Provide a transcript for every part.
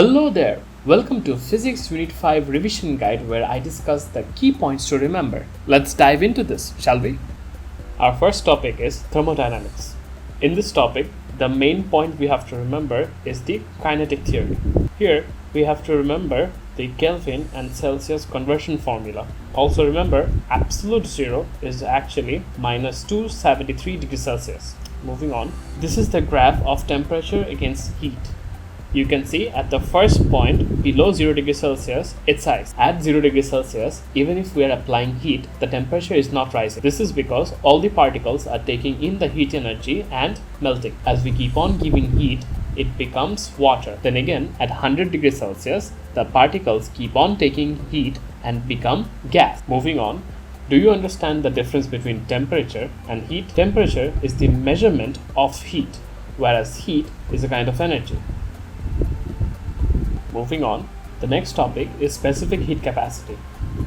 Hello there! Welcome to Physics Unit 5 Revision Guide where I discuss the key points to remember. Let's dive into this, shall we? Our first topic is thermodynamics. In this topic, the main point we have to remember is the kinetic theory. Here, we have to remember the Kelvin and Celsius conversion formula. Also remember, absolute zero is actually minus 273 degrees Celsius. Moving on, this is the graph of temperature against heat. You can see at the first point below 0 degrees Celsius, its size. At 0 degrees Celsius, even if we are applying heat, the temperature is not rising. This is because all the particles are taking in the heat energy and melting. As we keep on giving heat, it becomes water. Then again, at 100 degrees Celsius, the particles keep on taking heat and become gas. Moving on, do you understand the difference between temperature and heat? Temperature is the measurement of heat, whereas heat is a kind of energy. Moving on, the next topic is specific heat capacity.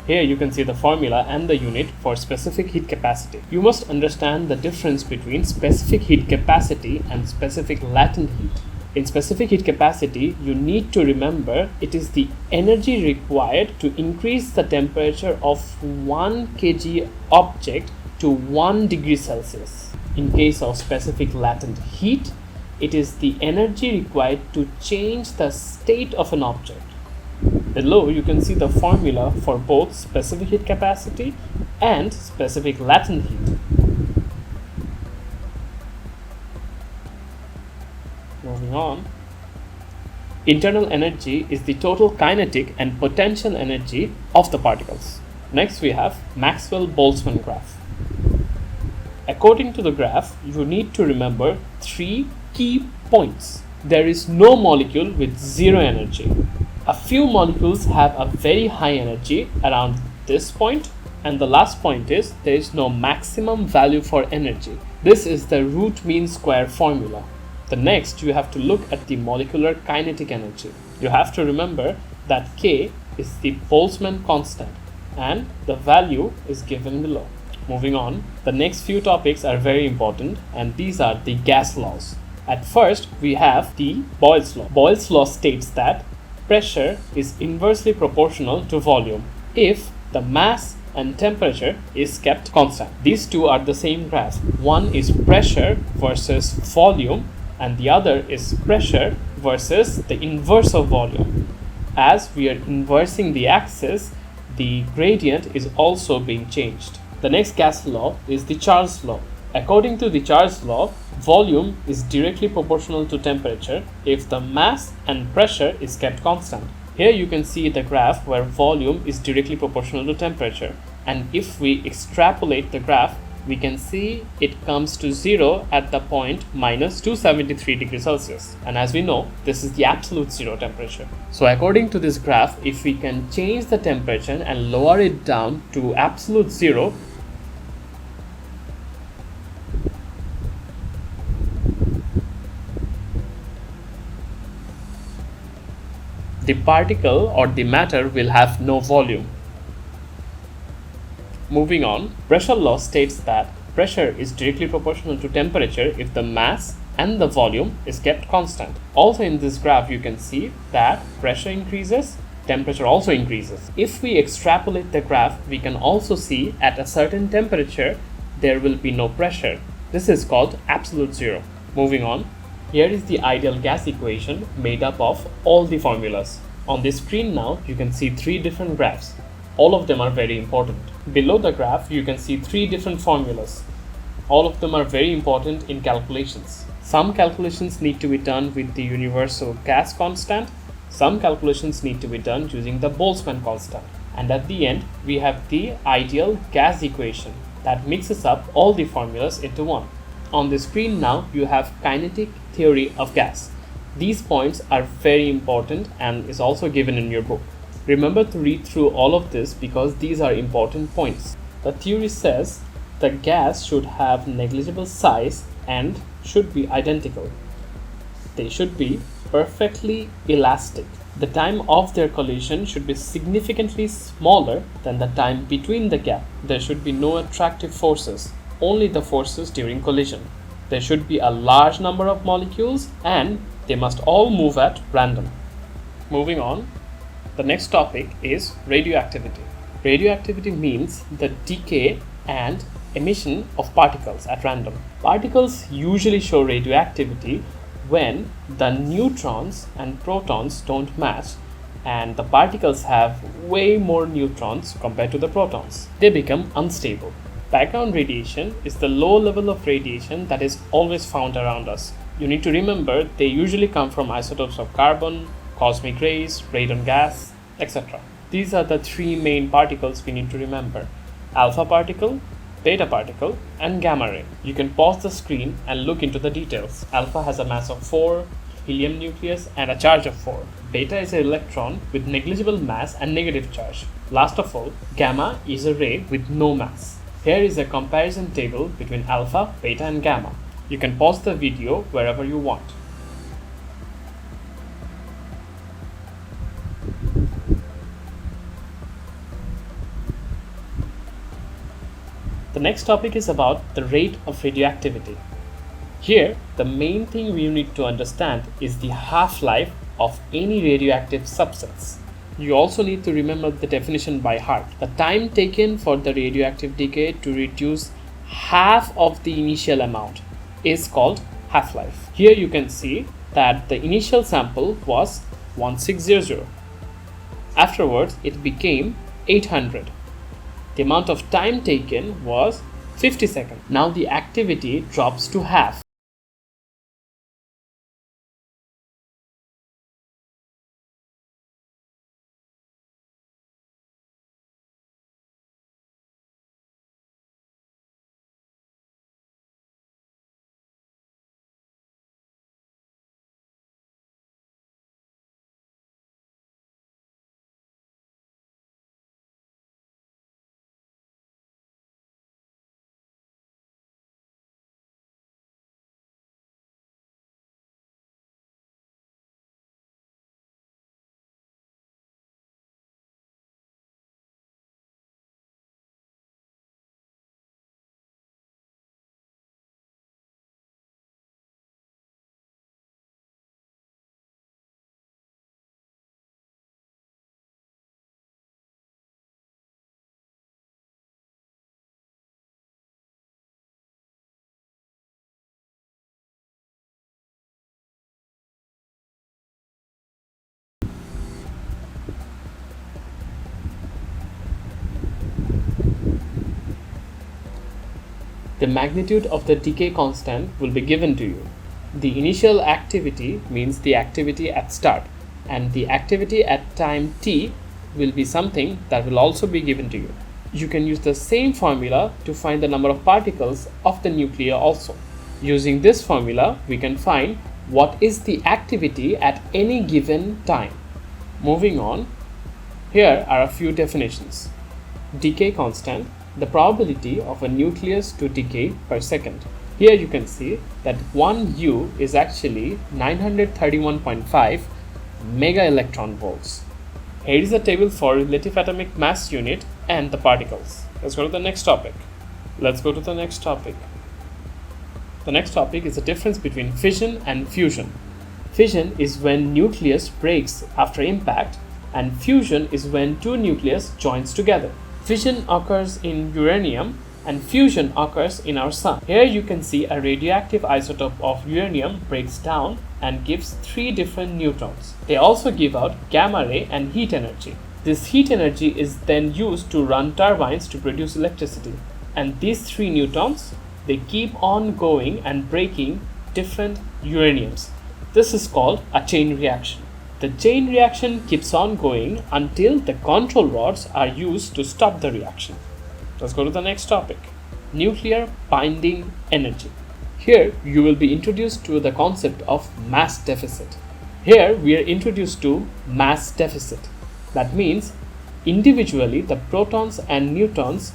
Here you can see the formula and the unit for specific heat capacity. You must understand the difference between specific heat capacity and specific latent heat. In specific heat capacity, you need to remember it is the energy required to increase the temperature of 1 kg object to 1 degree Celsius. In case of specific latent heat, it is the energy required to change the state of an object. Below, you can see the formula for both specific heat capacity and specific latent heat. Moving on, internal energy is the total kinetic and potential energy of the particles. Next, we have Maxwell-Boltzmann graph. According to the graph, you need to remember three key points. There is no molecule with zero energy. A few molecules have a very high energy around this point, and the last point is there is no maximum value for energy. This is the root mean square formula. The next, you have to look at the molecular kinetic energy. You have to remember that K is the Boltzmann constant and the value is given below. Moving on, the next few topics are very important, and these are the gas laws. At first, we have the Boyle's law. Boyle's law states that pressure is inversely proportional to volume if the mass and temperature is kept constant. These two are the same graph. One is pressure versus volume, and the other is pressure versus the inverse of volume. As we are inversing the axis, the gradient is also being changed. The next gas law is the Charles law. According to the Charles law, volume is directly proportional to temperature if the mass and pressure is kept constant. Here you can see the graph where volume is directly proportional to temperature, and if we extrapolate the graph, we can see it comes to 0 at the point minus 273 degrees Celsius. And as we know, this is the absolute zero temperature. So according to this graph, if we can change the temperature and lower it down to absolute zero, the particle or the matter will have no volume. Moving on, pressure law states that pressure is directly proportional to temperature if the mass and the volume is kept constant. Also in this graph, you can see that pressure increases, temperature also increases. If we extrapolate the graph, we can also see at a certain temperature, there will be no pressure. This is called absolute zero. Moving on, here is the ideal gas equation made up of all the formulas. On the screen now, you can see three different graphs. All of them are very important. Below the graph, you can see three different formulas. All of them are very important in calculations. Some calculations need to be done with the universal gas constant. Some calculations need to be done using the Boltzmann constant. And at the end, we have the ideal gas equation that mixes up all the formulas into one. On the screen now, you have Kinetic Theory of Gas. These points are very important and is also given in your book. Remember to read through all of this because these are important points. The theory says the gas should have negligible size and should be identical. They should be perfectly elastic. The time of their collision should be significantly smaller than the time between the gap. There should be no attractive forces, only the forces during collision. There should be a large number of molecules and they must all move at random. Moving on, the next topic is radioactivity. Radioactivity means the decay and emission of particles at random. Particles usually show radioactivity when the neutrons and protons don't match and the particles have way more neutrons compared to the protons. They become unstable. Background radiation is the low level of radiation that is always found around us. You need to remember they usually come from isotopes of carbon, cosmic rays, radon gas, etc. These are the three main particles we need to remember: alpha particle, beta particle, and gamma ray. You can pause the screen and look into the details. Alpha has a mass of 4, helium nucleus, and a charge of 4. Beta is an electron with negligible mass and negative charge. Last of all, gamma is a ray with no mass. Here is a comparison table between alpha, beta, and gamma. You can pause the video wherever you want. The next topic is about the rate of radioactivity. Here, the main thing we need to understand is the half-life of any radioactive substance. You also need to remember the definition by heart. The time taken for the radioactive decay to reduce half of the initial amount is called half-life. Here you can see that the initial sample was 1600. Afterwards, it became 800. The amount of time taken was 50 seconds. Now the activity drops to half. The magnitude of the decay constant will be given to you. The initial activity means the activity at start, and the activity at time t will be something that will also be given to you. You can use the same formula to find the number of particles of the nucleus also. Using this formula, we can find what is the activity at any given time. Moving on, here are a few definitions. Decay constant, the probability of a nucleus to decay per second. Here you can see that 1 U is actually 931.5 mega electron volts. Here is a table for relative atomic mass unit and the particles. Let's go to the next topic. The next topic is the difference between fission and fusion. Fission is when nucleus breaks after impact, and fusion is when two nucleus joins together. Fission occurs in uranium and fusion occurs in our sun. Here you can see a radioactive isotope of uranium breaks down and gives 3 different neutrons. They also give out gamma ray and heat energy. This heat energy is then used to run turbines to produce electricity. And these 3 neutrons, they keep on going and breaking different uraniums. This is called a chain reaction. The chain reaction keeps on going until the control rods are used to stop the reaction. Let's go to the next topic. Nuclear binding energy. Here you will be introduced to the concept of mass deficit. Here we are introduced to mass deficit. That means individually the protons and neutrons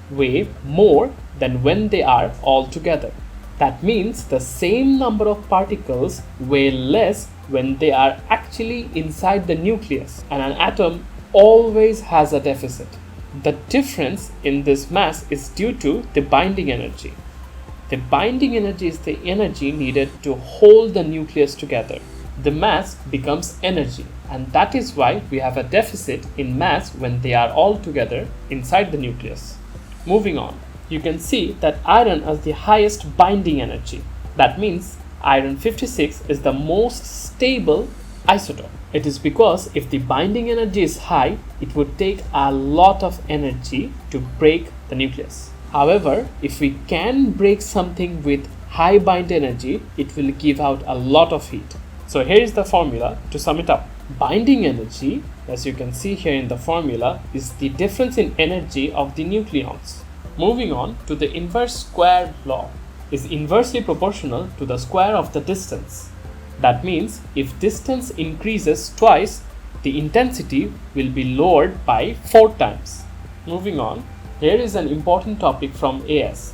weigh more than when they are all together. That means the same number of particles weigh less when they are actually inside the nucleus, and an atom always has a deficit. The difference in this mass is due to the binding energy. The binding energy is the energy needed to hold the nucleus together. the mass becomes energy, and that is why we have a deficit in mass when they are all together inside the nucleus. Moving on, you can see that iron has the highest binding energy. That means iron 56 is the most stable isotope. It is because if the binding energy is high, it would take a lot of energy to break the nucleus. However, if we can break something with high bind energy, it will give out a lot of heat. So here is the formula to sum it up. Binding energy, as you can see here in the formula, is the difference in energy of the nucleons. Moving on to the inverse square law, is inversely proportional to the square of the distance. That means if distance increases twice, the intensity will be lowered by 4 times. Moving on, here is an important topic from AS.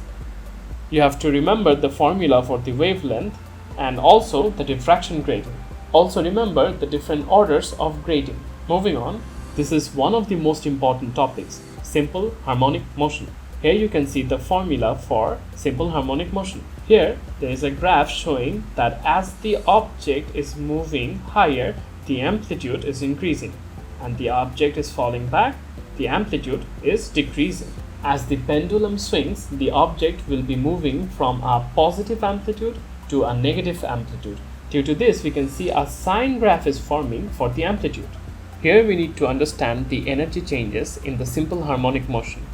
You have to remember the formula for the wavelength and also the diffraction grating. Also remember the different orders of grating. Moving on, this is one of the most important topics, simple harmonic motion. Here you can see the formula for simple harmonic motion. Here there is a graph showing that as the object is moving higher, the amplitude is increasing, and the object is falling back, the amplitude is decreasing. As the pendulum swings, the object will be moving from a positive amplitude to a negative amplitude. Due to this, we can see a sine graph is forming for the amplitude. Here we need to understand the energy changes in the simple harmonic motion.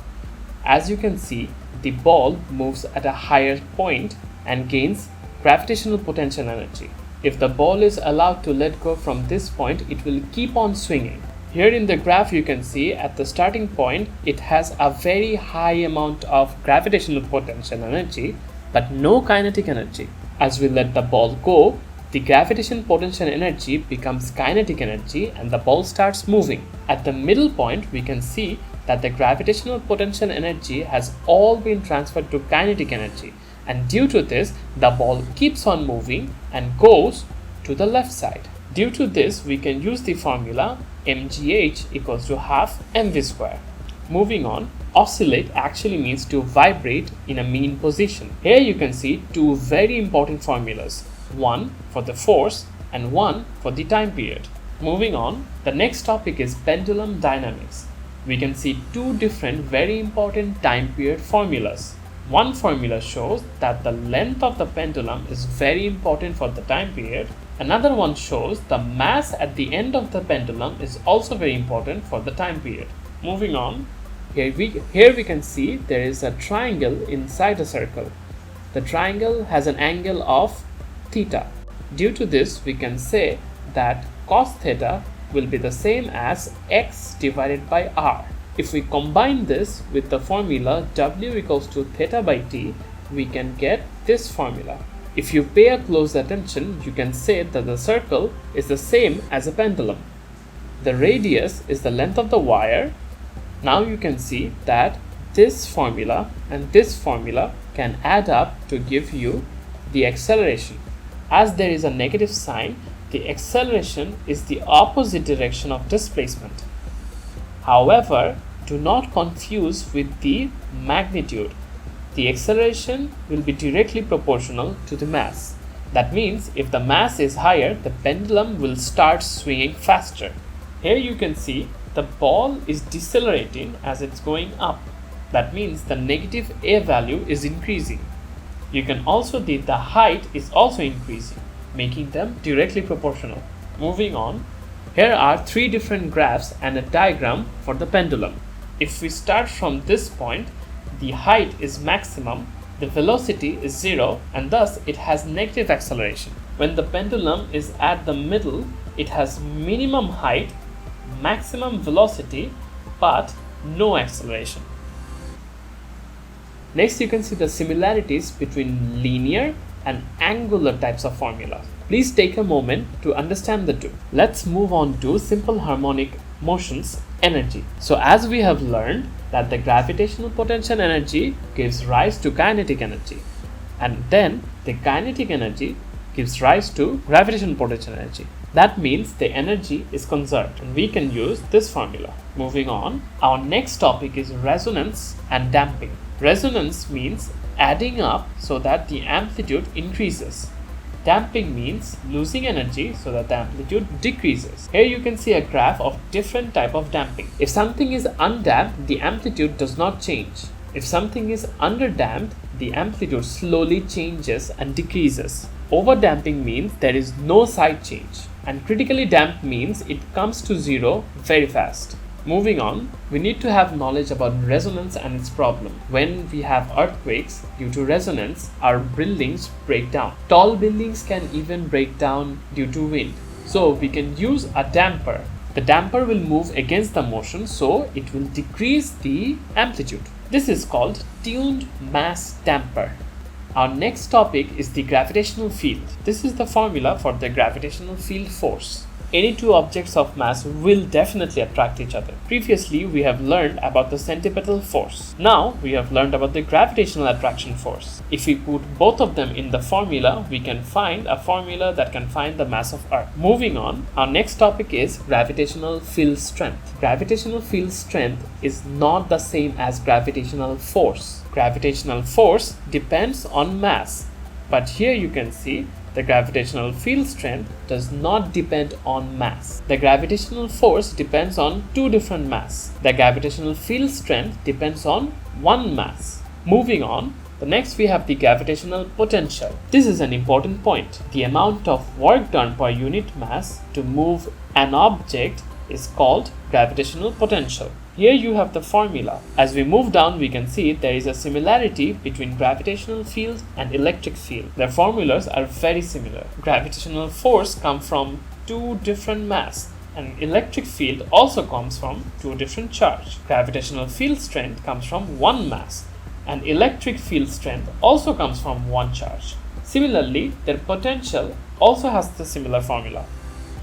As you can see, the ball moves at a higher point and gains gravitational potential energy. If the ball is allowed to let go from this point, it will keep on swinging. Here in the graph you can see at the starting point it has a very high amount of gravitational potential energy but no kinetic energy. As we let the ball go, the gravitational potential energy becomes kinetic energy and the ball starts moving. At the middle point we can see that the gravitational potential energy has all been transferred to kinetic energy, and due to this the ball keeps on moving and goes to the left side. Due to this we can use the formula mgh equals to half mv square. Moving on, oscillate actually means to vibrate in a mean position. Here you can see two very important formulas, one for the force and one for the time period. Moving on, the next topic is pendulum dynamics. We can see two different very important time period formulas. One formula shows that the length of the pendulum is very important for the time period. Another one shows the mass at the end of the pendulum is also very important for the time period. Moving on, here we can see there is a triangle inside a circle. The triangle has an angle of theta. Due to this, we can say that cos theta will be the same as x divided by r. If we combine this with the formula w equals to theta by t, we can get this formula. If you pay a close attention, you can say that the circle is the same as a pendulum. The radius is the length of the wire. Now you can see that this formula and this formula can add up to give you the acceleration. As there is a negative sign, the acceleration is the opposite direction of displacement. However, do not confuse with the magnitude. The acceleration will be directly proportional to the mass. That means if the mass is higher, the pendulum will start swinging faster. Here you can see the ball is decelerating as it's going up. That means the negative A value is increasing. You can also see the height is also increasing, making them directly proportional. Moving on, here are three different graphs and a diagram for the pendulum. If we start from this point, the height is maximum, the velocity is 0, and thus it has negative acceleration. When the pendulum is at the middle, it has minimum height, maximum velocity, but no acceleration. Next, you can see the similarities between linear and angular types of formulas. Please take a moment to understand the two. Let's move on to simple harmonic motion's energy. So as we have learned that the gravitational potential energy gives rise to kinetic energy, and then the kinetic energy gives rise to gravitational potential energy. That means the energy is conserved, and we can use this formula. Moving on, our next topic is resonance and damping. Resonance means adding up so that the amplitude increases. Damping means losing energy so that the amplitude decreases. Here you can see a graph of different type of damping. If something is undamped, the amplitude does not change. If something is underdamped, the amplitude slowly changes and decreases. Overdamping means there is no side change, and critically damped means it comes to zero very fast. Moving on, we need to have knowledge about resonance and its problem. When we have earthquakes, due to resonance, our buildings break down. Tall buildings can even break down due to wind. So we can use a damper. The damper will move against the motion, so it will decrease the amplitude. This is called tuned mass damper. Our next topic is the gravitational field. This is the formula for the gravitational field force. Any two objects of mass will definitely attract each other. Previously, we have learned about the centripetal force. Now, we have learned about the gravitational attraction force. If we put both of them in the formula, we can find a formula that can find the mass of Earth. Moving on, our next topic is gravitational field strength. Gravitational field strength is not the same as gravitational force. Gravitational force depends on mass. But here you can see the gravitational field strength does not depend on mass. The gravitational force depends on two different mass. The gravitational field strength depends on one mass. Moving on, the next we have the gravitational potential. This is an important point. The amount of work done per unit mass to move an object is called gravitational potential. Here you have the formula. As we move down, we can see there is a similarity between gravitational field and electric field. Their formulas are very similar. Gravitational force comes from two different mass, and electric field also comes from two different charge. Gravitational field strength comes from one mass, and electric field strength also comes from one charge. Similarly, their potential also has the similar formula.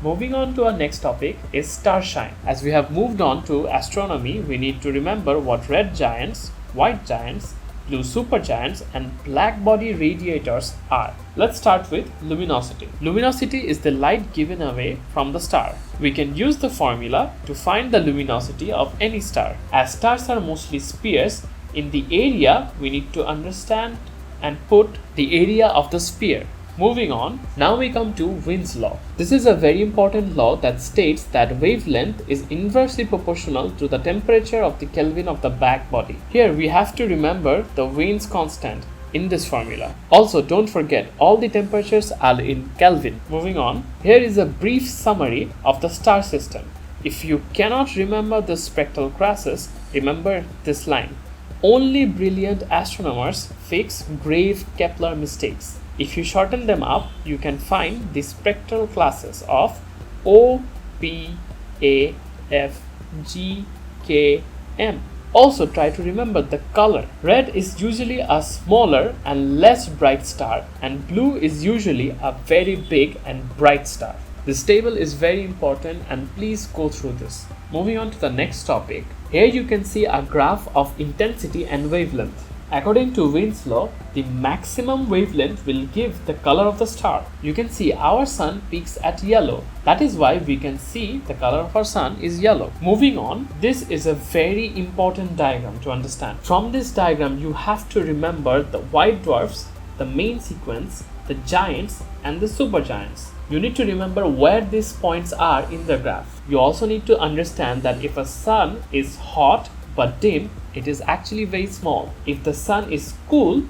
Moving on to our next topic is starshine. As we have moved on to astronomy, we need to remember what red giants, white giants, blue supergiants, and black body radiators are. Let's start with luminosity. Luminosity is the light given away from the star. We can use the formula to find the luminosity of any star. As stars are mostly spheres, in the area we need to understand and put the area of the sphere. Moving on, now we come to Wein's law. This is a very important law that states that wavelength is inversely proportional to the temperature of the Kelvin of the black body. Here we have to remember the Wein's constant in this formula. Also, don't forget all the temperatures are in Kelvin. Moving on, here is a brief summary of the star system. If you cannot remember the spectral classes, remember this line. Only brilliant astronomers fix grave Kepler mistakes. If you shorten them up, you can find the spectral classes of O, P, A, F, G, K, M. Also try to remember the color. Red is usually a smaller and less bright star, and blue is usually a very big and bright star. This table is very important, and please go through this. Moving on to the next topic. Here you can see a graph of intensity and wavelength. According to Wein's law, the maximum wavelength will give the color of the star. You can see our sun peaks at yellow. That is why we can see the color of our sun is yellow. Moving on, this is a very important diagram to understand. From this diagram, you have to remember the white dwarfs, the main sequence, the giants, and the supergiants. You need to remember where these points are in the graph. You also need to understand that if a sun is hot but dim, it is actually very small. If the sun is cool,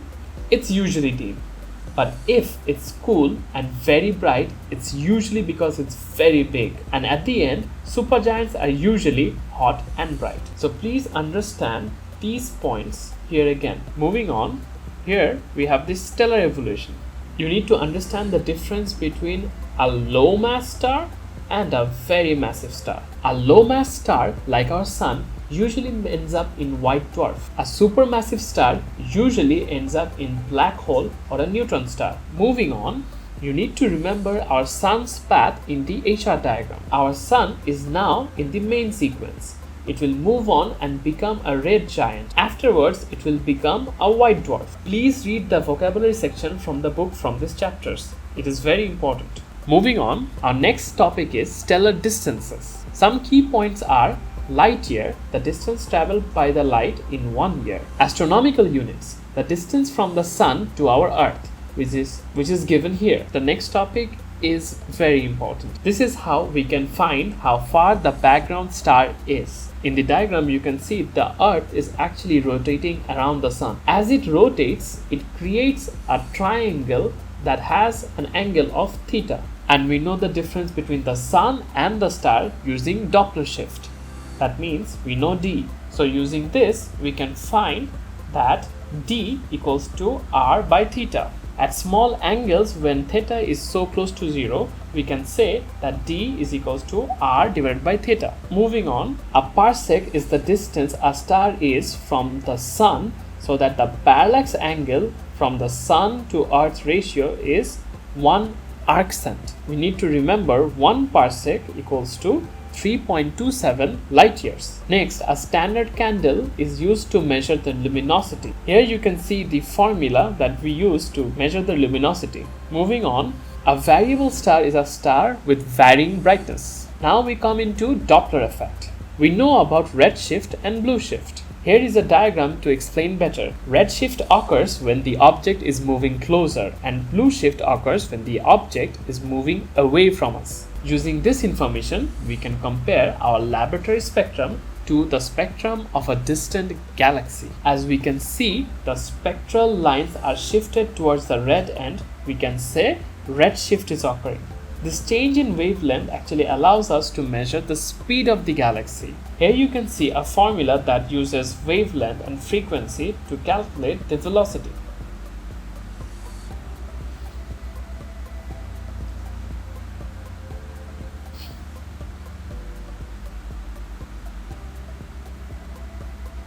it's usually dim. But if it's cool and very bright, it's usually because it's very big. And at the end, supergiants are usually hot and bright. So please understand these points here again. Moving on, here we have this stellar evolution. You need to understand the difference between a low mass star and a very massive star. A low mass star, like our sun, usually ends up in white dwarf. A supermassive star usually ends up in black hole or a neutron star. Moving on, you need to remember our sun's path in the HR diagram. Our sun is now in the main sequence. It will move on and become a red giant. Afterwards, it will become a white dwarf. Please read the vocabulary section from the book from these chapters. It is very important. Moving on, our next topic is stellar distances. Some key points are light year, the distance traveled by the light in 1 year. Astronomical units, the distance from the sun to our earth. which is given here. The next topic is very important. This is how we can find how far the background star is. In the diagram you can see the Earth is actually rotating around the Sun. As it rotates, it creates a triangle that has an angle of theta. And we know the difference between the Sun and the star using Doppler shift. That means we know d. So using this we can find that d equals to r by theta. At small angles, when theta is so close to 0, we can say that d is equals to r divided by theta. Moving on, a parsec is the distance a star is from the Sun, so that the parallax angle from the Sun to Earth ratio is 1 arccent. We need to remember 1 parsec equals to 3.27 light years. Next, a standard candle is used to measure the luminosity. Here you can see the formula that we use to measure the luminosity. Moving on, a variable star is a star with varying brightness. Now we come into Doppler effect. We know about redshift and blueshift. Here is a diagram to explain better. Redshift occurs when the object is moving closer, and blueshift occurs when the object is moving away from us. Using this information, we can compare our laboratory spectrum to the spectrum of a distant galaxy. As we can see, the spectral lines are shifted towards the red end. We can say redshift is occurring. This change in wavelength actually allows us to measure the speed of the galaxy. Here you can see a formula that uses wavelength and frequency to calculate the velocity.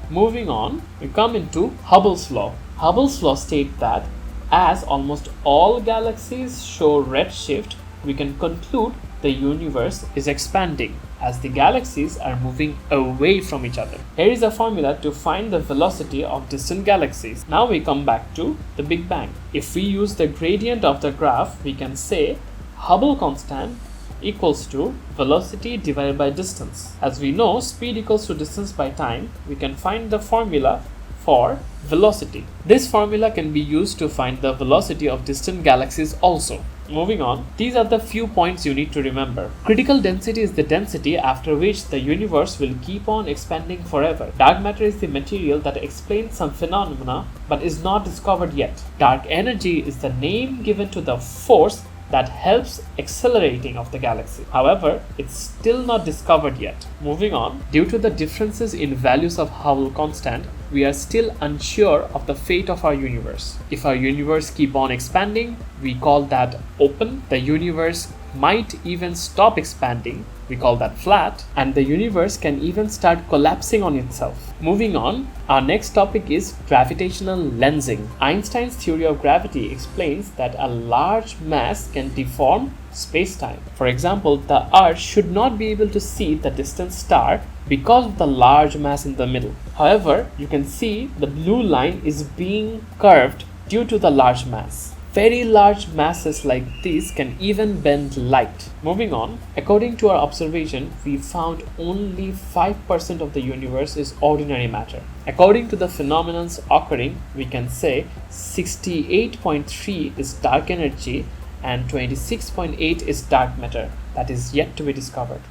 Moving on, we come into Hubble's law. Hubble's law states that as almost all galaxies show redshift, we can conclude the universe is expanding as the galaxies are moving away from each other. Here is a formula to find the velocity of distant galaxies. Now we come back to the Big Bang. If we use the gradient of the graph, we can say Hubble constant equals to velocity divided by distance. As we know, speed equals to distance by time, we can find the formula for velocity. This formula can be used to find the velocity of distant galaxies also. Moving on, these are the few points you need to remember. Critical density is the density after which the universe will keep on expanding forever. Dark matter is the material that explains some phenomena but is not discovered yet. Dark energy is the name given to the force that helps accelerating of the galaxy. However, it's still not discovered yet. Moving on, due to the differences in values of Hubble constant, we are still unsure of the fate of our universe. If our universe keep on expanding, we call that open. The universe might even stop expanding, we call that flat, and the universe can even start collapsing on itself. Moving on, our next topic is gravitational lensing. Einstein's theory of gravity explains that a large mass can deform space-time. For example, the Earth should not be able to see the distant star because of the large mass in the middle. However, you can see the blue line is being curved due to the large mass. Very large masses like these can even bend light. Moving on, according to our observation, we found only 5% of the universe is ordinary matter. According to the phenomena occurring, we can say 68.3 is dark energy and 26.8 is dark matter that is yet to be discovered.